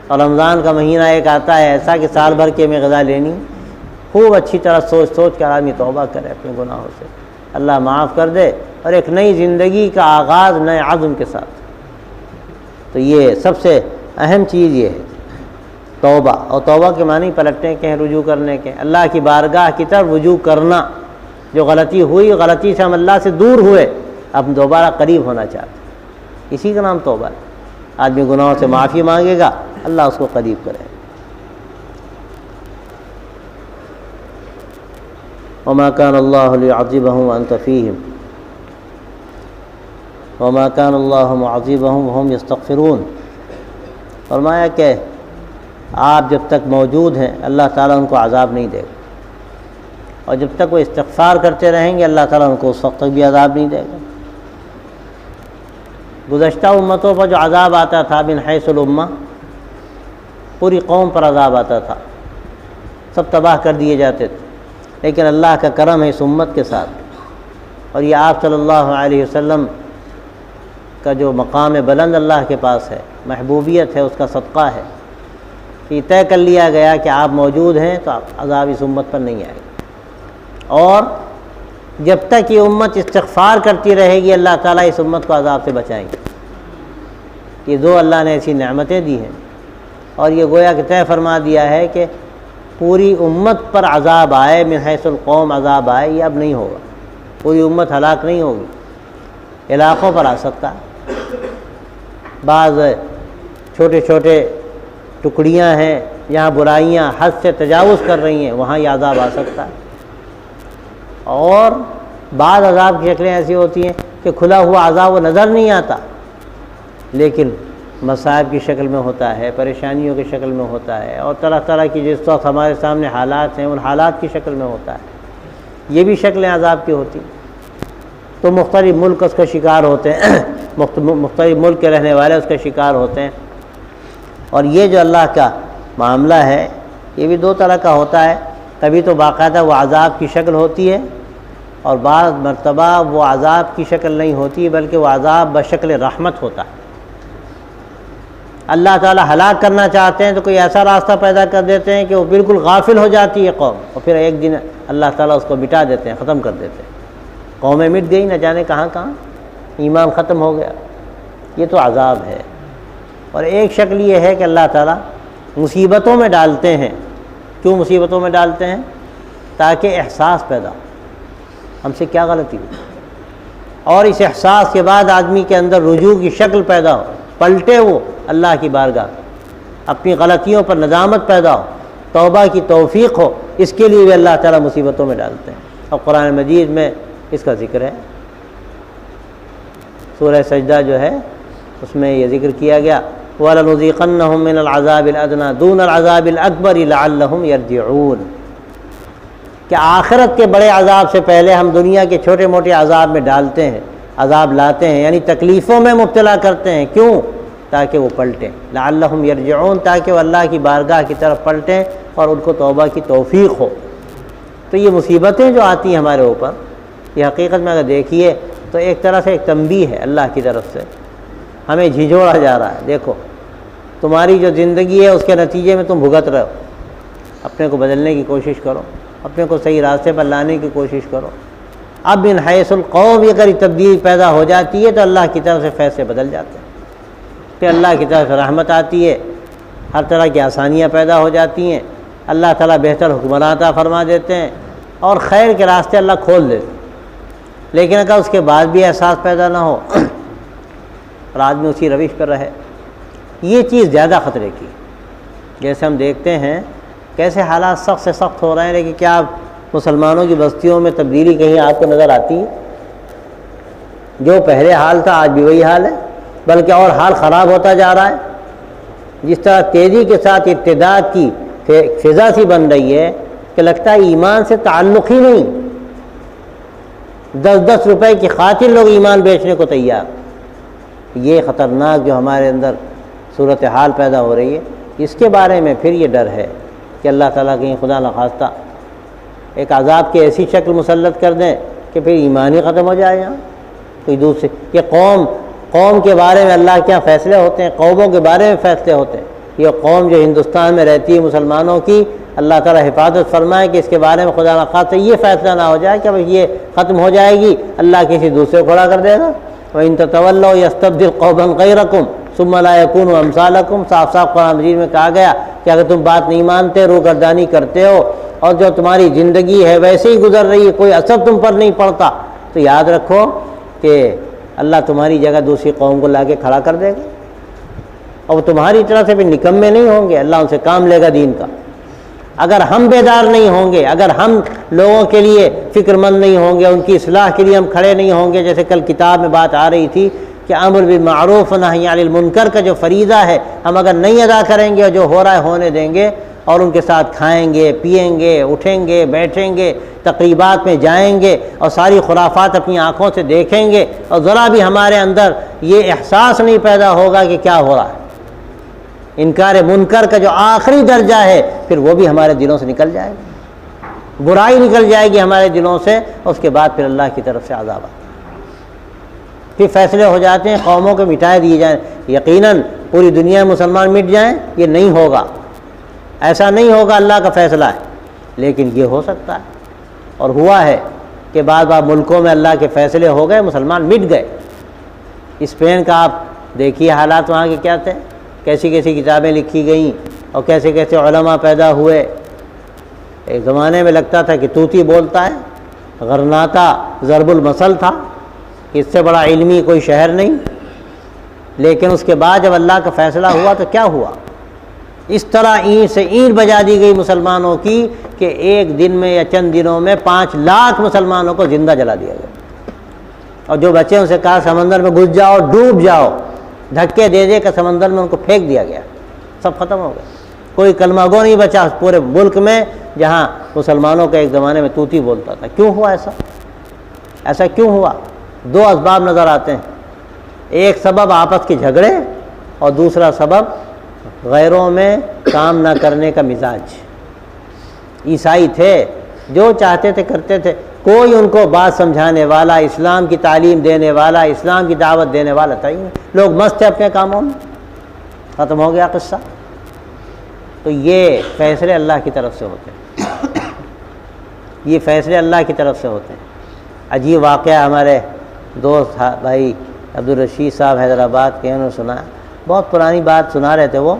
اور رمضان کا مہینہ ایک آتا ہے ایسا کہ سال بھر کے میں غذا لینی، خوب اچھی طرح سوچ کر آدمی توبہ کرے اپنے گناہوں سے، اللہ معاف کر دے، اور ایک نئی زندگی کا آغاز نئے عزم کے ساتھ۔ تو یہ سب سے اہم چیز یہ ہے توبہ، اور توبہ کے معنی پلٹنے کے ہیں، رجوع کرنے کے، اللہ کی بارگاہ کی طرف رجوع کرنا۔ جو غلطی ہوئی، غلطی سے ہم اللہ سے دور ہوئے، اب دوبارہ قریب ہونا چاہتے ہیں، اسی کا نام توبہ ہے۔ آدمی گناہوں سے معافی مانگے گا، اللہ اس کو قریب کرے گا۔ وما كان الله ليعذبهم وأنت فيهم وما كان الله معذبهم وهم يستغفرون۔ فرمایا کہ آپ جب تک موجود ہیں اللہ تعالیٰ ان کو عذاب نہیں دے گا، اور جب تک وہ استغفار کرتے رہیں گے اللہ تعالیٰ ان کو اس وقت تک بھی عذاب نہیں دے گا۔ گزشتہ امتوں پر جو عذاب آتا تھا من حیث الامہ، پوری قوم پر عذاب آتا تھا، سب تباہ کر دیے جاتے تھے، لیکن اللہ کا کرم ہے اس امت کے ساتھ، اور یہ آپ صلی اللہ علیہ وسلم کا جو مقام بلند اللہ کے پاس ہے، محبوبیت ہے، اس کا صدقہ ہے کہ یہ طے کر لیا گیا کہ آپ موجود ہیں تو عذاب اس امت پر نہیں آئے گا، اور جب تک یہ امت استغفار کرتی رہے گی اللہ تعالیٰ اس امت کو عذاب سے بچائیں گے۔ یہ دو اللہ نے ایسی نعمتیں دی ہیں، اور یہ گویا کہ طے فرما دیا ہے کہ پوری امت پر عذاب آئے، من حیث القوم عذاب آئے، یہ اب نہیں ہوگا، پوری امت ہلاک نہیں ہوگی، علاقوں پر آ سکتا ہے۔ بعض چھوٹے چھوٹے ٹکڑیاں ہیں جہاں برائیاں حد سے تجاوز کر رہی ہیں، وہاں یہ عذاب آ سکتا ہے، اور بعض عذاب کی شکلیں ایسی ہوتی ہیں کہ کھلا ہوا عذاب وہ نظر نہیں آتا، لیکن مصائب کی شکل میں ہوتا ہے، پریشانیوں کی شکل میں ہوتا ہے، اور طرح طرح کی جس وقت ہمارے سامنے حالات ہیں ان حالات کی شکل میں ہوتا ہے، یہ بھی شکلیں عذاب کی ہوتی ہیں۔ تو مختلف ملک اس کا شکار ہوتے ہیں، مختلف ملک کے رہنے والے اس کا شکار ہوتے ہیں۔ اور یہ جو اللہ کا معاملہ ہے یہ بھی دو طرح کا ہوتا ہے، کبھی تو باقاعدہ وہ عذاب کی شکل ہوتی ہے، اور بعض مرتبہ وہ عذاب کی شکل نہیں ہوتی بلکہ وہ عذاب بشکل رحمت ہوتا ہے۔ اللہ تعالیٰ ہلاک کرنا چاہتے ہیں تو کوئی ایسا راستہ پیدا کر دیتے ہیں کہ وہ بالکل غافل ہو جاتی ہے قوم، اور پھر ایک دن اللہ تعالیٰ اس کو مٹا دیتے ہیں، ختم کر دیتے ہیں، قومیں مٹ گئی، نہ جانے کہاں کہاں، ایمان ختم ہو گیا۔ یہ تو عذاب ہے۔ اور ایک شکل یہ ہے کہ اللہ تعالیٰ مصیبتوں میں ڈالتے ہیں۔ کیوں مصیبتوں میں ڈالتے ہیں؟ تاکہ احساس پیدا ہو، ہم سے کیا غلطی ہوئی، اور اس احساس کے بعد آدمی کے اندر رجوع کی شکل پیدا ہو، پلٹے وہ اللہ کی بارگاہ، اپنی غلطیوں پر ندامت پیدا ہو، توبہ کی توفیق ہو، اس کے لیے بھی اللہ تعالیٰ مصیبتوں میں ڈالتے ہیں۔ اور قرآن مجید میں اس کا ذکر ہے، سورہ سجدہ جو ہے اس میں یہ ذکر کیا گیا، وَلَنُذِيقَنَّهُم مِّنَ الْعَذَابِ الْأَدْنَىٰ دُونَ الْعَذَابِ الْأَكْبَرِ لَعَلَّهُمْ يَرْجِعُونَ، کہ آخرت کے بڑے عذاب سے پہلے ہم دنیا کے چھوٹے موٹے عذاب میں ڈالتے ہیں، عذاب لاتے ہیں، یعنی تکلیفوں میں مبتلا کرتے ہیں۔ کیوں؟ تاکہ وہ پلٹیں، لعلہم یرجعون، تاکہ وہ اللہ کی بارگاہ کی طرف پلٹیں اور ان کو توبہ کی توفیق ہو۔ تو یہ مصیبتیں جو آتی ہیں ہمارے اوپر، یہ حقیقت میں اگر دیکھیے تو ایک طرح سے ایک تنبیہ ہے اللہ کی طرف سے، ہمیں جھنجھوڑا جا رہا ہے، دیکھو تمہاری جو زندگی ہے اس کے نتیجے میں تم بھگت رہے ہو، اپنے کو بدلنے کی کوشش کرو، اپنے کو صحیح راستے پر لانے کی کوشش کرو۔ اب من حیث القوم اگر تبدیلی پیدا ہو جاتی ہے تو اللہ کی طرف سے فیصلے بدل جاتے ہیں، کہ اللہ کی طرف سے رحمت آتی ہے، ہر طرح کی آسانیاں پیدا ہو جاتی ہیں، اللہ تعالیٰ بہتر حکمران عطا فرما دیتے ہیں، اور خیر کے راستے اللہ کھول دیتے ہیں۔ لیکن اگر اس کے بعد بھی احساس پیدا نہ ہو اور آدمی اسی روش پر رہے، یہ چیز زیادہ خطرے کی۔ جیسے ہم دیکھتے ہیں کیسے حالات سخت سے سخت ہو رہے ہیں، لیکن کیا مسلمانوں کی بستیوں میں تبدیلی کہیں آپ کو نظر آتی ہے؟ جو پہلے حال تھا آج بھی وہی حال ہے، بلکہ اور حال خراب ہوتا جا رہا ہے۔ جس طرح تیزی کے ساتھ ارتداد کی فضا سی بن رہی ہے کہ لگتا ہے ایمان سے تعلق ہی نہیں، 10-10 روپے کی خاطر لوگ ایمان بیچنے کو تیار۔ یہ خطرناک جو ہمارے اندر صورتحال پیدا ہو رہی ہے، اس کے بارے میں پھر یہ ڈر ہے کہ اللہ تعالیٰ کہیں خدا نخواستہ ایک عذاب کی ایسی شکل مسلط کر دیں کہ پھر ایمان ہی ختم ہو جائے یہاں کوئی دوسرے۔ یہ قوم کے بارے میں اللہ کیا فیصلے ہوتے ہیں، قوموں کے بارے میں فیصلے ہوتے ہیں۔ یہ قوم جو ہندوستان میں رہتی ہے مسلمانوں کی، اللہ تعالیٰ حفاظت فرمائے کہ اس کے بارے میں خدا نخواستہ یہ فیصلہ نہ ہو جائے کہ بھئی یہ ختم ہو جائے گی، اللہ کسی دوسرے کو کھڑا کر دے گا۔ وَإِن تَتَوَلَّوْا يَسْتَبْدِلْ قَوْمًا غَيْرَكُمْ ثُمَّ لَا يَكُونُوا أَمْثَالَكُمْ۔ صاف صاف قرآن مجید میں کہا گیا کہ اگر تم بات نہیں مانتے، روگردانی کرتے ہو، اور جو تمہاری زندگی ہے ویسے ہی گزر رہی ہے، کوئی اثر تم پر نہیں پڑتا، تو یاد رکھو کہ اللہ تمہاری جگہ دوسری قوم کو لا کے کھڑا کر دے گا، اور تمہاری طرح سے بھی نکمے نہیں ہوں گے، اللہ ان سے کام لے گا دین کا۔ اگر ہم بیدار نہیں ہوں گے، اگر ہم لوگوں کے لیے فکر مند نہیں ہوں گے، ان کی اصلاح کے لیے ہم کھڑے نہیں ہوں گے، جیسے کل کتاب میں بات آ رہی تھی کہ امر بالمعروف و نہی عن المنکر کا جو فریضہ ہے ہم اگر نہیں ادا کریں گے اور جو ہو رہا ہے ہونے دیں گے، اور ان کے ساتھ کھائیں گے، پئیں گے، اٹھیں گے، بیٹھیں گے، تقریبات میں جائیں گے، اور ساری خرافات اپنی آنکھوں سے دیکھیں گے، اور ذرا بھی ہمارے اندر یہ احساس نہیں پیدا ہوگا کہ کیا ہو رہا ہے، انکار منکر کا جو آخری درجہ ہے، پھر وہ بھی ہمارے دلوں سے نکل جائے گا، برائی نکل جائے گی ہمارے دلوں سے، اس کے بعد پھر اللہ کی طرف سے عذاب آتا ہے۔ پھر فیصلے ہو جاتے ہیں قوموں کے مٹائے دیے جائیں، یقیناً پوری دنیا میں مسلمان مٹ جائیں، یہ نہیں ہوگا، ایسا نہیں ہوگا، اللہ کا فیصلہ ہے، لیکن یہ ہو سکتا ہے، اور ہوا ہے کہ بعض ملکوں میں اللہ کے فیصلے ہو گئے، مسلمان مٹ گئے۔ اسپین کا آپ دیکھیے حالات وہاں کے کیا تھے، کیسی کیسی کتابیں لکھی گئیں، اور کیسے کیسے علماء پیدا ہوئے۔ ایک زمانے میں لگتا تھا کہ طوطی بولتا ہے، غرناطہ ضرب المثل تھا، اس سے بڑا علمی کوئی شہر نہیں، لیکن اس کے بعد جب اللہ کا فیصلہ ہوا تو کیا ہوا، اس طرح اینٹ سے اینٹ بجا دی گئی مسلمانوں کی کہ ایک دن میں یا چند دنوں میں 5 لاکھ مسلمانوں کو زندہ جلا دیا گیا، اور جو بچے ان سے کہا سمندر میں گھس جاؤ، ڈوب جاؤ، دھکے دے دے کہ سمندر میں ان کو پھینک دیا گیا، سب ختم ہو گئے، کوئی کلمہ گو نہیں بچا پورے ملک میں جہاں مسلمانوں کا ایک زمانے میں طوطی بولتا تھا۔ کیوں ہوا ایسا کیوں ہوا؟ دو اسباب نظر آتے ہیں، ایک سبب آپس کے جھگڑے اور دوسرا سبب غیروں میں کام نہ کرنے کا مزاج۔ عیسائی تھے، جو چاہتے تھے کرتے تھے، کوئی ان کو بات سمجھانے والا، اسلام کی تعلیم دینے والا، اسلام کی دعوت دینے والا تھا ہی نہیں، لوگ مست تھے اپنے کاموں میں، ختم ہو گیا قصہ۔ تو یہ فیصلے اللہ کی طرف سے ہوتے ہیں، یہ فیصلے اللہ کی طرف سے ہوتے ہیں۔ عجیب واقعہ ہمارے دوست بھائی عبدالرشید صاحب حیدرآباد کے، انہوں نے سنا، بہت پرانی بات سنا رہے تھے وہ،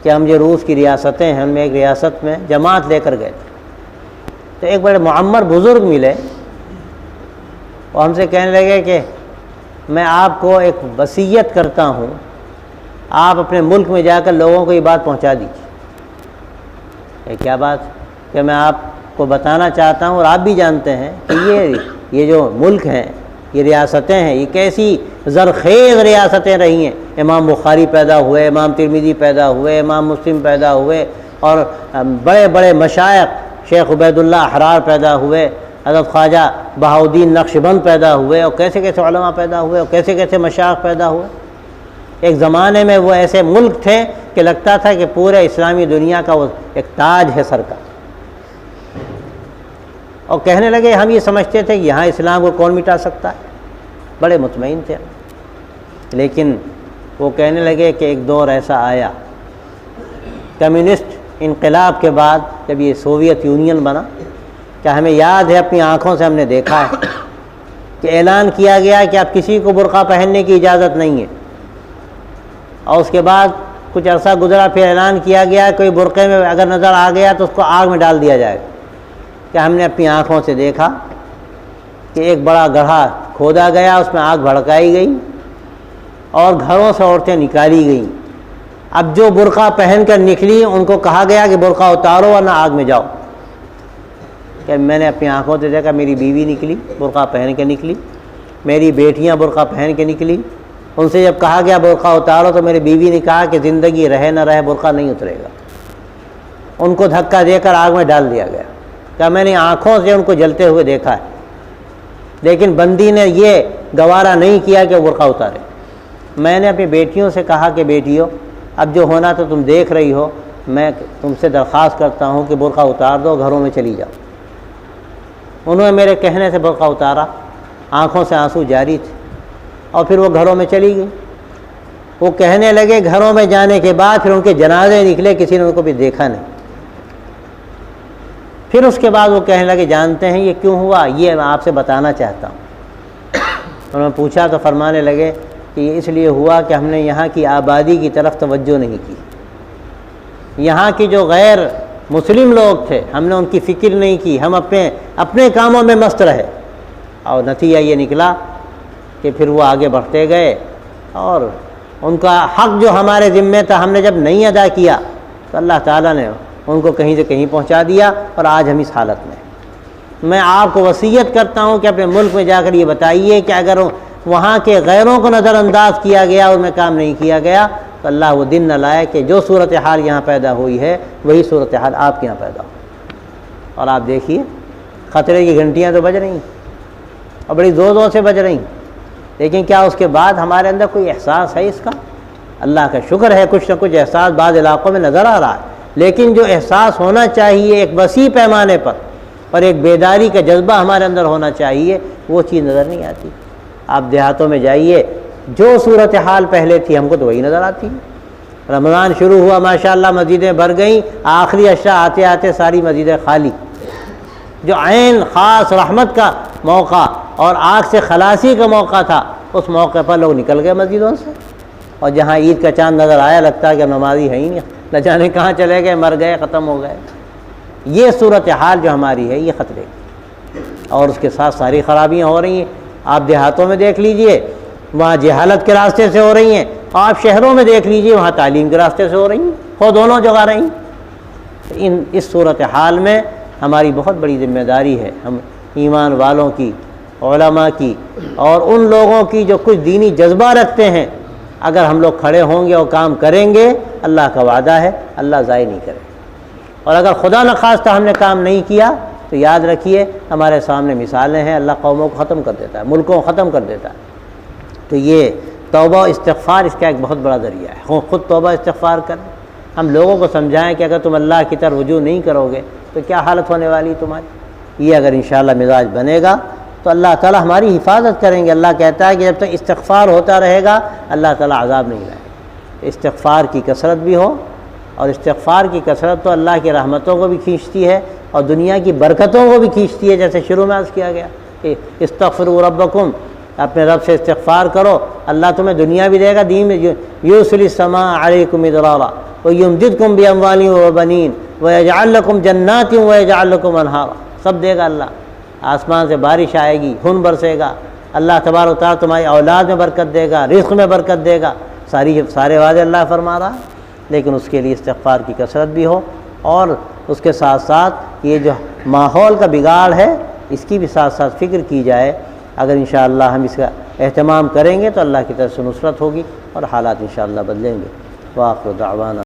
کہ ہم جو روس کی ریاستیں ہیں ان میں ایک ریاست میں جماعت لے کر گئے تھے، تو ایک بڑے معمر بزرگ ملے، وہ ہم سے کہنے لگے کہ میں آپ کو ایک وصیت کرتا ہوں، آپ اپنے ملک میں جا کر لوگوں کو یہ بات پہنچا دیجیے۔ کیا بات؟ کہ میں آپ کو بتانا چاہتا ہوں اور آپ بھی جانتے ہیں کہ یہ جو ملک ہیں، یہ ریاستیں ہیں، یہ کیسی زرخیز ریاستیں رہی ہیں۔ امام بخاری پیدا ہوئے، امام ترمذی پیدا ہوئے، امام مسلم پیدا ہوئے، اور بڑے بڑے مشائخ شیخ عبید اللہ احرار پیدا ہوئے، حضرت خواجہ بہاؤالدین نقشبند پیدا ہوئے، اور کیسے کیسے علماء پیدا ہوئے، اور کیسے کیسے مشائخ پیدا ہوئے۔ ایک زمانے میں وہ ایسے ملک تھے کہ لگتا تھا کہ پورے اسلامی دنیا کا وہ ایک تاج ہے سر کا، اور کہنے لگے ہم یہ سمجھتے تھے کہ یہاں اسلام کو کون مٹا سکتا ہے، بڑے مطمئن تھے۔ لیکن وہ کہنے لگے کہ ایک دور ایسا آیا کمیونسٹ انقلاب کے بعد، جب یہ سوویت یونین بنا، کہ ہمیں یاد ہے، اپنی آنکھوں سے ہم نے دیکھا ہے کہ اعلان کیا گیا کہ اب کسی کو برقع پہننے کی اجازت نہیں ہے، اور اس کے بعد کچھ عرصہ گزرا، پھر اعلان کیا گیا کوئی برقعے میں اگر نظر آ گیا تو اس کو آگ میں ڈال دیا جائے گا۔ کہ ہم نے اپنی آنکھوں سے دیکھا کہ ایک بڑا گڑھا کھودا گیا، اس میں آگ بھڑکائی گئی اور گھروں سے عورتیں نکالی گئیں۔ اب جو برقع پہن کر نکلی ان کو کہا گیا کہ برقع اتارو ورنہ آگ میں جاؤ۔ کہ میں نے اپنی آنکھوں سے دیکھا، میری بیوی نکلی برقع پہن کے نکلی، میری بیٹیاں برقع پہن کے نکلی، ان سے جب کہا گیا برقع اتارو تو میری بیوی نے کہا کہ زندگی رہے نہ رہے برقع نہیں اترے گا، ان کو دھکا دے کر آگ میں ڈال دیا گیا۔ کہ میں نے آنکھوں سے ان کو جلتے ہوئے دیکھا ہے، لیکن بندی نے یہ گوارا نہیں کیا کہ برقع اتارے۔ میں نے اپنی بیٹیوں سے کہا کہ بیٹیوں، اب جو ہونا تو تم دیکھ رہی ہو، میں تم سے درخواست کرتا ہوں کہ برقع اتار دو، گھروں میں چلی جاؤ۔ انہوں نے میرے کہنے سے برقع اتارا، آنکھوں سے آنسو جاری تھے، اور پھر وہ گھروں میں چلی گئی۔ وہ کہنے لگے گھروں میں جانے کے بعد پھر ان کے جنازے نکلے، کسی نے ان کو بھی دیکھا نہیں۔ پھر اس کے بعد وہ کہنے لگے جانتے ہیں یہ کیوں ہوا؟ یہ میں آپ سے بتانا چاہتا ہوں۔ انہوں نے پوچھا تو فرمانے لگے کہ یہ اس لیے ہوا کہ ہم نے یہاں کی آبادی کی طرف توجہ نہیں کی، یہاں کی جو غیر مسلم لوگ تھے ہم نے ان کی فکر نہیں کی، ہم اپنے کاموں میں مست رہے، اور نتیجہ یہ نکلا کہ پھر وہ آگے بڑھتے گئے، اور ان کا حق جو ہمارے ذمے تھا ہم نے جب نہیں ادا کیا تو اللہ تعالیٰ نے ان کو کہیں سے کہیں پہنچا دیا، اور آج ہم اس حالت میں۔ میں آپ کو وصیت کرتا ہوں کہ اپنے ملک میں جا کر یہ بتائیے کہ اگر وہاں کے غیروں کو نظر انداز کیا گیا اور میں کام نہیں کیا گیا تو اللہ وہ دن نہ لائے کہ جو صورتحال یہاں پیدا ہوئی ہے وہی صورتحال آپ کے یہاں پیدا ہو۔ اور آپ دیکھیے خطرے کی گھنٹیاں تو بج رہی ہیں، اور بڑی زور زور سے بج رہی ہیں، لیکن کیا اس کے بعد ہمارے اندر کوئی احساس ہے اس کا؟ اللہ کا شکر ہے کچھ نہ کچھ احساس بعض علاقوں میں نظر آ رہا ہے، لیکن جو احساس ہونا چاہیے ایک وسیع پیمانے پر اور ایک بیداری کا جذبہ ہمارے اندر ہونا چاہیے، وہ چیز نظر نہیں آتی۔ آپ دیہاتوں میں جائیے، جو صورتحال پہلے تھی ہم کو تو وہی نظر آتی ہے۔ رمضان شروع ہوا ماشاءاللہ مسجدیں بھر گئیں، آخری عشاء آتے آتے ساری مسجدیں خالی۔ جو عین خاص رحمت کا موقع اور آگ سے خلاصی کا موقع تھا اس موقع پر لوگ نکل گئے مسجدوں سے، اور جہاں عید کا چاند نظر آیا لگتا ہے کہ نمازی ہے ہی نہیں، نہ جانے کہاں چلے گئے، مر گئے، ختم ہو گئے۔ یہ صورتحال جو ہماری ہے یہ خطرے کی، اور اس کے ساتھ ساری خرابیاں ہو رہی ہیں۔ آپ دیہاتوں میں دیکھ لیجئے وہاں جہالت کے راستے سے ہو رہی ہیں، آپ شہروں میں دیکھ لیجئے وہاں تعلیم کے راستے سے ہو رہی ہیں، وہ دونوں جگہ رہی ہیں۔ اس صورتحال میں ہماری بہت بڑی ذمہ داری ہے، ہم ایمان والوں کی، علماء کی، اور ان لوگوں کی جو کچھ دینی جذبہ رکھتے ہیں اگر ہم لوگ کھڑے ہوں گے اور کام کریں گے، اللہ کا وعدہ ہے اللہ ضائع نہیں کرے. اور اگر خدا نخواستہ ہم نے کام نہیں کیا تو یاد رکھیے ہمارے سامنے مثالیں ہیں، اللہ قوموں کو ختم کر دیتا ہے، ملکوں کو ختم کر دیتا ہے. تو یہ توبہ و استغفار اس کا ایک بہت بڑا ذریعہ ہے. خود توبہ استغفار کریں، ہم لوگوں کو سمجھائیں کہ اگر تم اللہ کی طرف رجوع نہیں کرو گے تو کیا حالت ہونے والی تمہاری. یہ اگر انشاءاللہ مزاج بنے گا تو اللہ تعالیٰ ہماری حفاظت کریں گے. اللہ کہتا ہے کہ جب تک استغفار ہوتا رہے گا اللہ تعالیٰ عذاب نہیں لائے گا. استغفار کی کثرت بھی ہو، اور استغفار کی کثرت تو اللہ کی رحمتوں کو بھی کھینچتی ہے اور دنیا کی برکتوں کو بھی کھینچتی ہے. جیسے شروع میں عرض کیا گیا کہ استغفروا ربکم، اپنے رب سے استغفار کرو، اللہ تمہیں دنیا بھی دے گا، دین میں یرسل السماء علیکم مدرارا ویمددکم باموال وبنین ویجعل لکم جنات ویجعل لکم انہارا. سب دے گا اللہ. آسمان سے بارش آئے گی، خون برسے گا، اللہ تبارک و تعالیٰ تمہاری اولاد میں برکت دے گا، رزق میں برکت دے گا. سارے وعدے اللہ فرما رہا، لیکن اس کے لیے استغفار کی کثرت بھی ہو، اور اس کے ساتھ ساتھ یہ جو ماحول کا بگاڑ ہے اس کی بھی ساتھ ساتھ فکر کی جائے. اگر انشاءاللہ ہم اس کا اہتمام کریں گے تو اللہ کی طرف سے نصرت ہوگی اور حالات انشاءاللہ بدلیں گے. وآخر دعوانا